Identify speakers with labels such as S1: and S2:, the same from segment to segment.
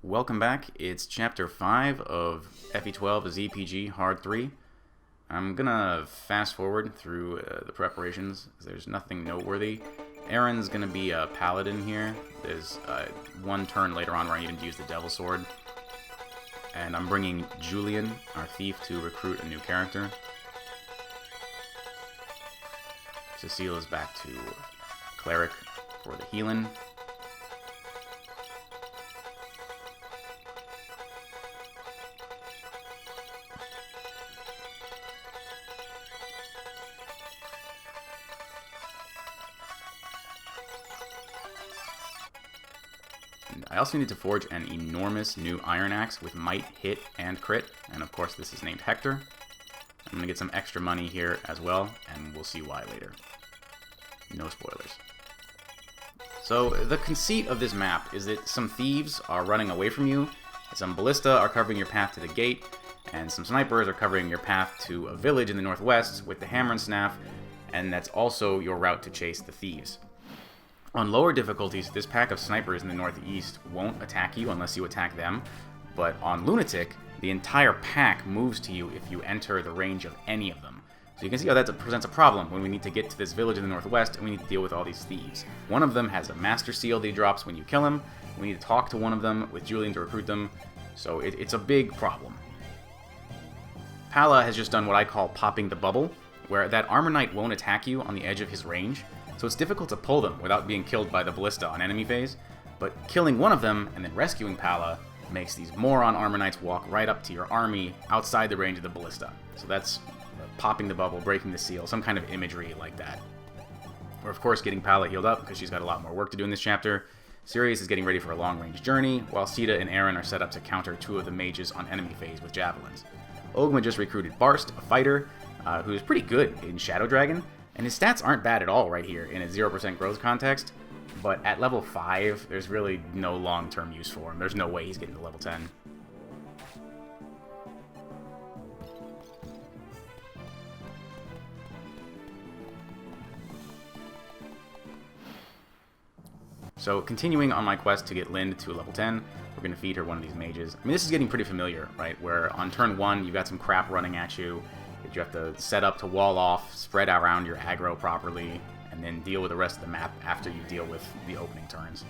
S1: welcome back. It's Chapter 5 of FE12 ZPG Hard 3. I'm gonna fast forward through the preparations. There's nothing noteworthy. Aaron's gonna be a paladin here. There's one turn later on where I need to use the Devil Sword. And I'm bringing Julian, our thief, to recruit a new character. Cecile is back to Cleric for the healing. I also need to forge an enormous new iron axe with might, hit, and crit, and of course this is named Hector. I'm going to get some extra money here as well, and we'll see why later. No spoilers. So the conceit of this map is that some thieves are running away from you, some ballista are covering your path to the gate, and some snipers are covering your path to a village in the northwest with the Hammerne staff, and that's also your route to chase the thieves. On lower difficulties, this pack of snipers in the northeast won't attack you unless you attack them, but on Lunatic, the entire pack moves to you if you enter the range of any of them. So you can see how that presents a problem when we need to get to this village in the northwest and we need to deal with all these thieves. One of them has a master seal that he drops when you kill him. We need to talk to one of them with Julian to recruit them, so it's a big problem. Pala has just done what I call popping the bubble, where that armor knight won't attack you on the edge of his range, so it's difficult to pull them without being killed by the ballista on enemy phase, but killing one of them and then rescuing Pala makes these moron armor knights walk right up to your army outside the range of the ballista. So that's popping the bubble, breaking the seal, some kind of imagery like that. We're of course getting Pala healed up because she's got a lot more work to do in this chapter. Sirius is getting ready for a long-range journey, while Sita and Aaron are set up to counter two of the mages on enemy phase with javelins. Ogma just recruited Barst, a fighter, who's pretty good in Shadow Dragon, and his stats aren't bad at all right here in a 0% growth context, but at level 5, there's really no long-term use for him. There's no way he's getting to level 10. So, continuing on my quest to get Lind to level 10, we're going to feed her one of these mages. I mean, this is getting pretty familiar, right? Where on turn 1, you've got some crap running at you that you have to set up to wall off, spread around your aggro properly, and then deal with the rest of the map after you deal with the opening turns.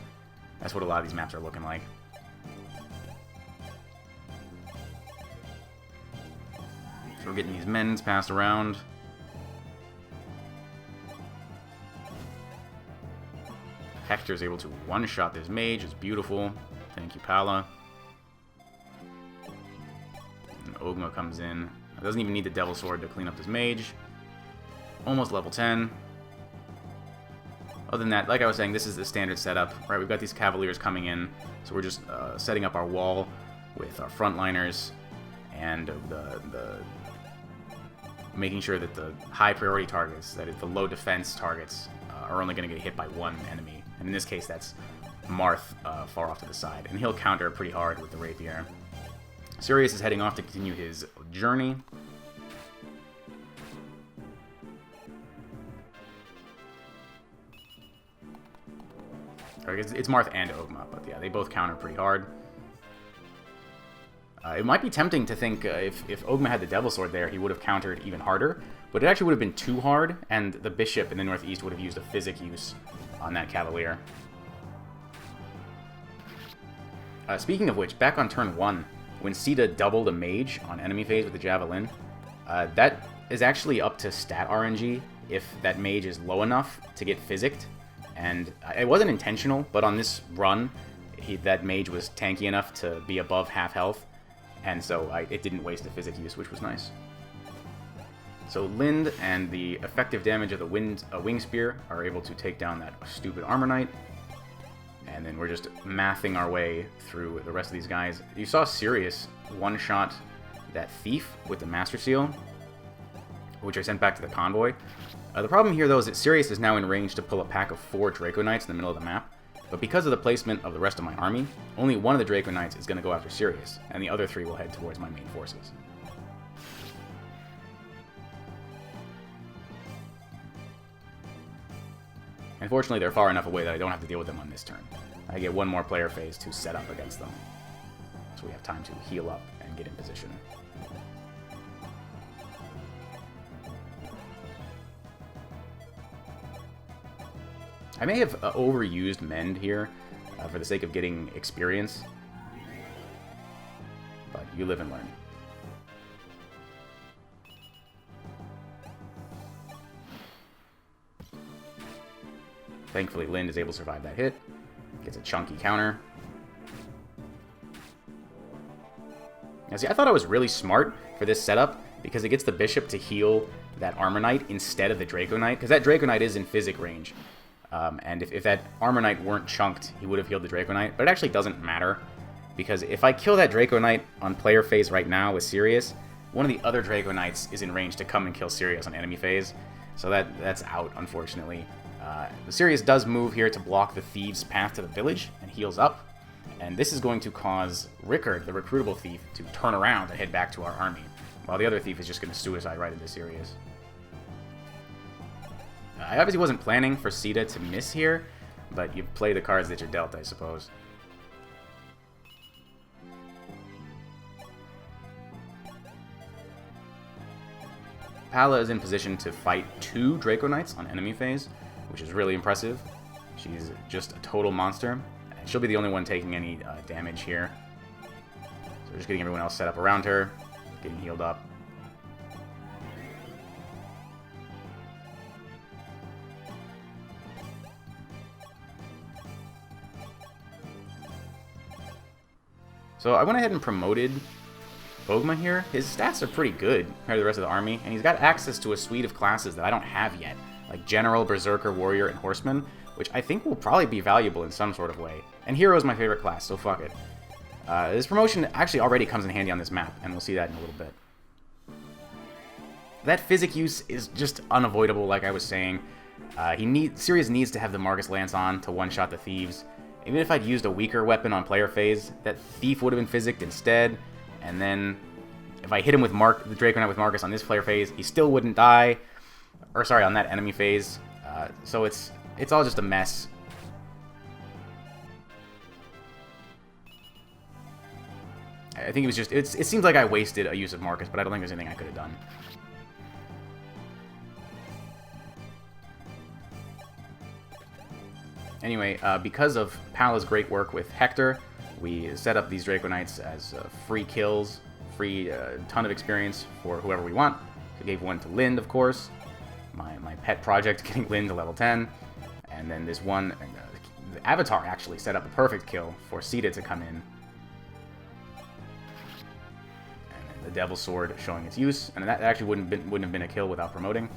S1: That's what a lot of these maps are looking like. So we're getting these men's passed around. Hector's able to one-shot this mage. It's beautiful. Thank you, Pala. And Ogma comes in. Doesn't even need the Devil Sword to clean up this mage. Almost level 10. Other than that, like I was saying, this is the standard setup, right? We've got these Cavaliers coming in, so we're just setting up our wall with our frontliners and the making sure that the high priority targets, that is the low defense targets, are only going to get hit by one enemy. And in this case, that's Marth far off to the side, and he'll counter pretty hard with the rapier. Sirius is heading off to continue his journey. It's Marth and Ogma, but yeah, they both counter pretty hard. It might be tempting to think if Ogma had the Devil Sword there, he would have countered even harder, but it actually would have been too hard, and the Bishop in the northeast would have used a physic use on that Cavalier. Speaking of which, back on turn 1, when Sita doubled a mage on enemy phase with the Javelin, that is actually up to stat RNG if that mage is low enough to get physicked. And it wasn't intentional, but on this run, that mage was tanky enough to be above half health, and so it didn't waste the physic use, which was nice. So Lind and the effective damage of the Wing Spear are able to take down that stupid Armor Knight. And then we're just mathing our way through the rest of these guys. You saw Sirius one-shot that thief with the Master Seal, which I sent back to the convoy. The problem here, though, is that Sirius is now in range to pull a pack of 4 Draco Knights in the middle of the map. But because of the placement of the rest of my army, only one of the Draco Knights is going to go after Sirius, and the other 3 will head towards my main forces. Unfortunately, they're far enough away that I don't have to deal with them on this turn. I get one more player phase to set up against them. so we have time to heal up and get in position. I may have overused Mend here for the sake of getting experience, but you live and learn. Thankfully, Lind is able to survive that hit. Gets a chunky counter. Now, see, I thought I was really smart for this setup because it gets the Bishop to heal that Armor Knight instead of the Draco Knight, because that Draco Knight is in physic range. And if that Armor Knight weren't chunked, he would have healed the Draco Knight. But it actually doesn't matter, because if I kill that Draco Knight on player phase right now with Sirius, one of the other Draco Knights is in range to come and kill Sirius on enemy phase. So that's out, unfortunately. The Sirius does move here to block the Thief's path to the village and heals up. And this is going to cause Rickard, the recruitable thief, to turn around and head back to our army, while the other thief is just going to suicide right into Sirius. I obviously wasn't planning for Sita to miss here, but you play the cards that you're dealt, I suppose. Pala is in position to fight 2 Draco Knights on enemy phase, which is really impressive. She's just a total monster. She'll be the only one taking any damage here. So we're just getting everyone else set up around her, getting healed up. So I went ahead and promoted Bogma here. His stats are pretty good compared to the rest of the army, and he's got access to a suite of classes that I don't have yet, like General, Berserker, Warrior, and Horseman, which I think will probably be valuable in some sort of way. And Hero is my favorite class, so fuck it. This promotion actually already comes in handy on this map, and we'll see that in a little bit. That physic use is just unavoidable, like I was saying. Sirius needs to have the Marcus Lance on to one-shot the Thieves. Even if I'd used a weaker weapon on player phase, that Thief would have been physicked instead. And then if I hit him with the Draco Knight with Marcus on this player phase, he still wouldn't die. Or sorry, on that enemy phase. So it's all just a mess. I think it was just... It seems like I wasted a use of Marcus, but I don't think there's anything I could have done. Anyway, because of Pala's great work with Hector, we set up these Draco Knights as free kills, free ton of experience for whoever we want. So gave one to Lind, of course. My pet project, getting Lind to level 10. And then this one, the Avatar actually set up a perfect kill for Sita to come in. And then the Devil's Sword showing its use. And that actually wouldn't have been a kill without promoting.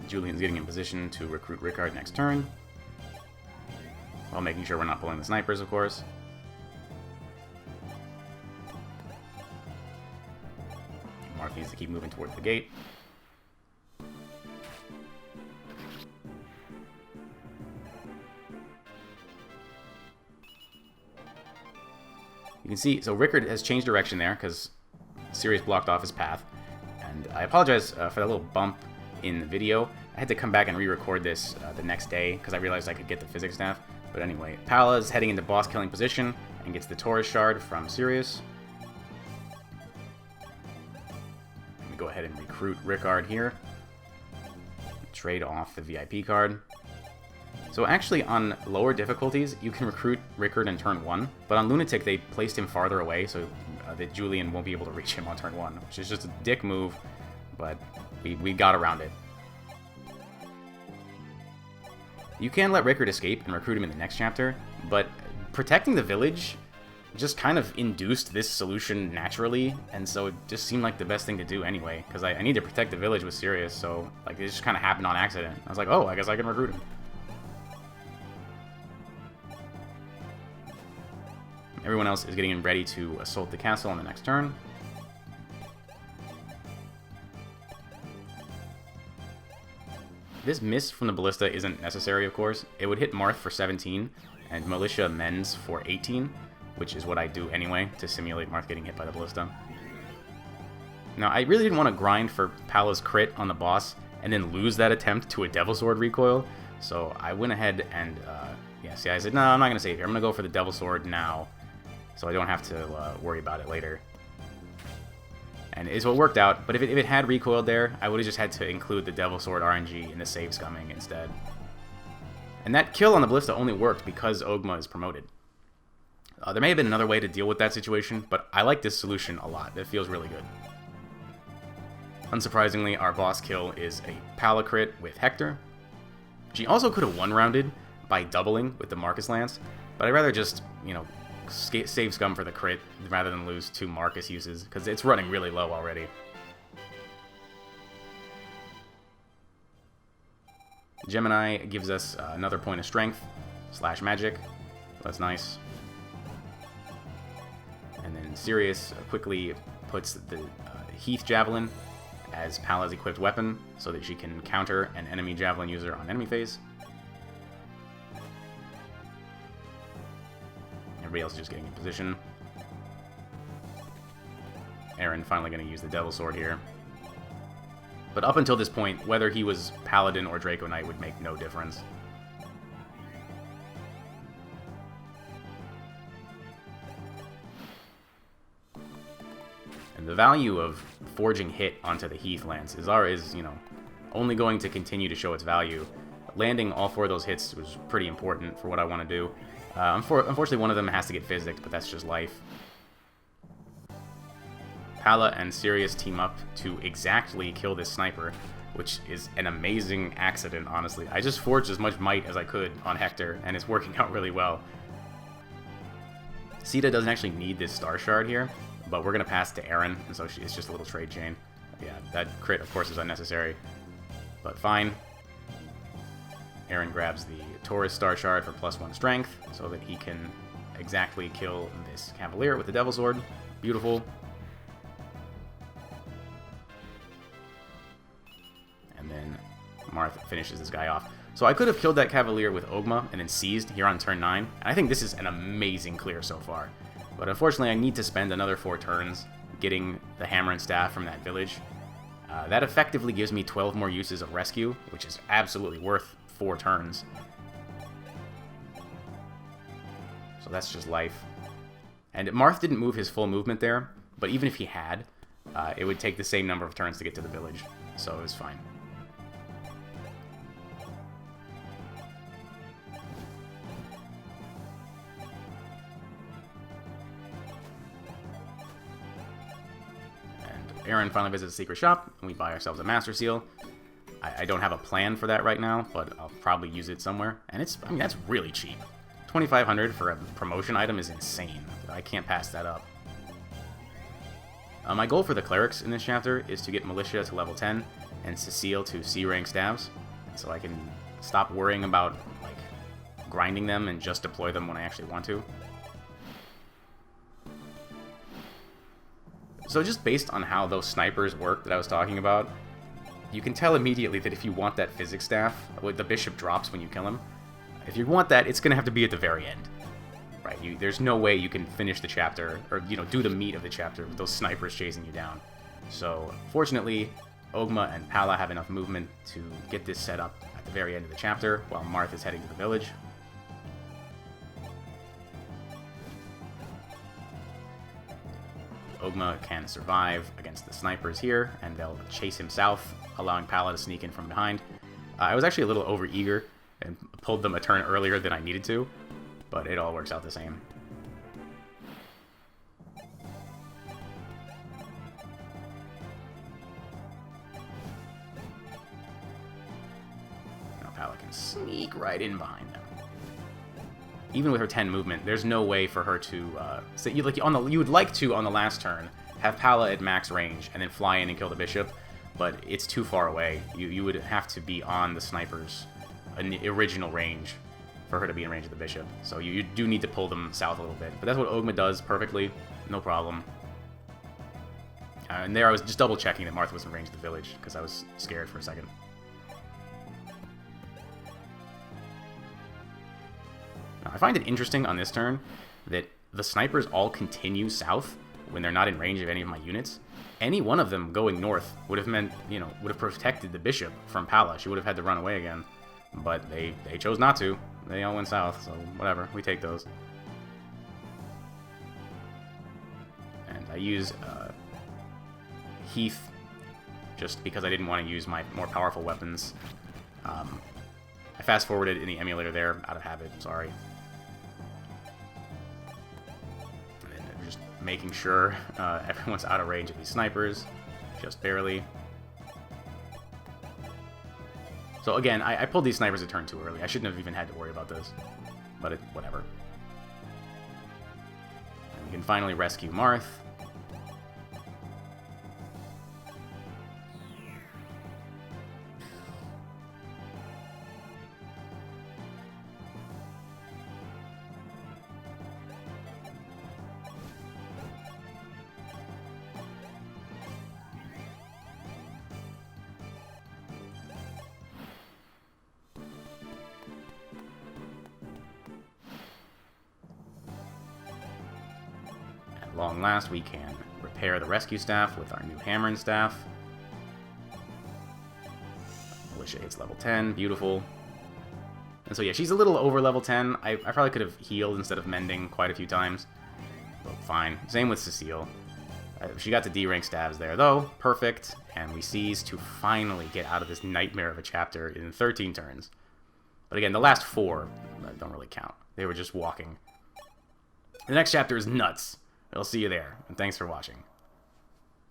S1: Julian's getting in position to recruit Rickard next turn, while making sure we're not pulling the snipers, of course. Marth needs to keep moving towards the gate. You can see, so Rickard has changed direction there, because Sirius blocked off his path. And I apologize for that little bump in the video. I had to come back and re-record this the next day because I realized I could get the physics staff. But anyway, Pala's heading into boss killing position and gets the Taurus shard from Sirius. Let me go ahead and recruit Rickard here. Trade off the VIP card. So actually on lower difficulties, you can recruit Rickard in turn 1, but on Lunatic they placed him farther away so that Julian won't be able to reach him on turn 1, which is just a dick move, but we got around it. You can let Rickard escape and recruit him in the next chapter, but protecting the village just kind of induced this solution naturally, and so it just seemed like the best thing to do anyway, because I need to protect the village with Sirius, so like it just kind of happened on accident. I was like, oh, I guess I can recruit him. Everyone else is getting ready to assault the castle on the next turn. This miss from the ballista isn't necessary, of course. It would hit Marth for 17, and Militia mends for 18, which is what I do anyway to simulate Marth getting hit by the Ballista. Now, I really didn't want to grind for Pala's crit on the boss and then lose that attempt to a Devil Sword recoil, so I went ahead and, yeah, see, I said, no, I'm not going to save here. I'm going to go for the Devil Sword now, so I don't have to worry about it later. And it's what worked out, but if it had recoiled there, I would have just had to include the Devil Sword RNG in the save scumming instead. And that kill on the Ballista only worked because Ogma is promoted. There may have been another way to deal with that situation, but I like this solution a lot. It feels really good. Unsurprisingly, our boss kill is a Pala crit with Hector. She also could have one-rounded by doubling with the Marcus Lance, but I'd rather just, you know, save scum for the crit rather than lose 2 Marcus uses, because it's running really low already. Gemini gives us another point of strength / magic. That's nice. And then Sirius quickly puts the Heath Javelin as Pala's equipped weapon so that she can counter an enemy Javelin user on enemy phase. Everybody else is just getting in position. Aaron finally going to use the Devil Sword here. But up until this point, whether he was Paladin or Draco Knight would make no difference. And the value of forging hit onto the Heath Lance is, you know, only going to continue to show its value. Landing all 4 of those hits was pretty important for what I want to do. Unfortunately, one of them has to get physicked, but that's just life. Pala and Sirius team up to exactly kill this sniper, which is an amazing accident, honestly. I just forged as much might as I could on Hector, and it's working out really well. Sita doesn't actually need this Star Shard here, but we're going to pass to Aaron, and so it's just a little trade chain. Yeah, that crit, of course, is unnecessary, but fine. Aaron grabs the Taurus Star Shard for +1 strength, so that he can exactly kill this Cavalier with the Devil Sword. Beautiful. And then Marth finishes this guy off. So I could have killed that Cavalier with Ogma and then seized here on turn 9, and I think this is an amazing clear so far. But unfortunately, I need to spend another 4 turns getting the Hammer and Staff from that village. That effectively gives me 12 more uses of Rescue, which is absolutely worth 4 turns. So that's just life. And Marth didn't move his full movement there, but even if he had, it would take the same number of turns to get to the village, so it was fine. Aaron finally visits the secret shop, and we buy ourselves a Master Seal. I don't have a plan for that right now, but I'll probably use it somewhere. And I mean, that's really cheap. 2,500 for a promotion item is insane. I can't pass that up. My goal for the clerics in this chapter is to get Militia to level 10 and Cecile to C-rank staves, so I can stop worrying about like grinding them and just deploy them when I actually want to. So just based on how those snipers work that I was talking about, you can tell immediately that if you want that physics staff, the bishop drops when you kill him. If you want that, it's going to have to be at the very end. Right? There's no way you can finish the chapter, or, you know, do the meat of the chapter with those snipers chasing you down. So, fortunately, Ogma and Pala have enough movement to get this set up at the very end of the chapter, while Marth is heading to the village. Ogma can survive against the snipers here, and they'll chase him south, allowing Pala to sneak in from behind. I was actually a little over-eager and pulled them a turn earlier than I needed to, but it all works out the same. Now Pala can sneak right in behind them. Even with her 10 movement, there's no way for her to, you would like to, on the last turn, have Pala at max range and then fly in and kill the bishop, but it's too far away. You would have to be on the sniper's original range for her to be in range of the bishop. So you do need to pull them south a little bit. But that's what Ogma does perfectly, no problem. And there I was just double checking that Marth was in range of the village, because I was scared for a second. I find it interesting on this turn that the snipers all continue south when they're not in range of any of my units. Any one of them going north would have meant, you know, would have protected the bishop from Pala. She would have had to run away again. But they chose not to. They all went south, so whatever. We take those. And I use Heath just because I didn't want to use my more powerful weapons. I fast-forwarded in the emulator there, out of habit, sorry. And then just making sure everyone's out of range of these snipers, just barely. So again, I pulled these snipers a turn too early. I shouldn't have even had to worry about this, but whatever. And we can finally rescue Marth. At long last, we can repair the rescue staff with our new Hammerne staff. Alicia hits level 10, beautiful. And so yeah, she's a little over level 10. I probably could have healed instead of mending quite a few times. But fine. Same with Cecile. She got to D-rank stabs there, though. Perfect. And we seize to finally get out of this nightmare of a chapter in 13 turns. But again, the last 4 don't really count. They were just walking. The next chapter is nuts. I'll see you there, and thanks for watching.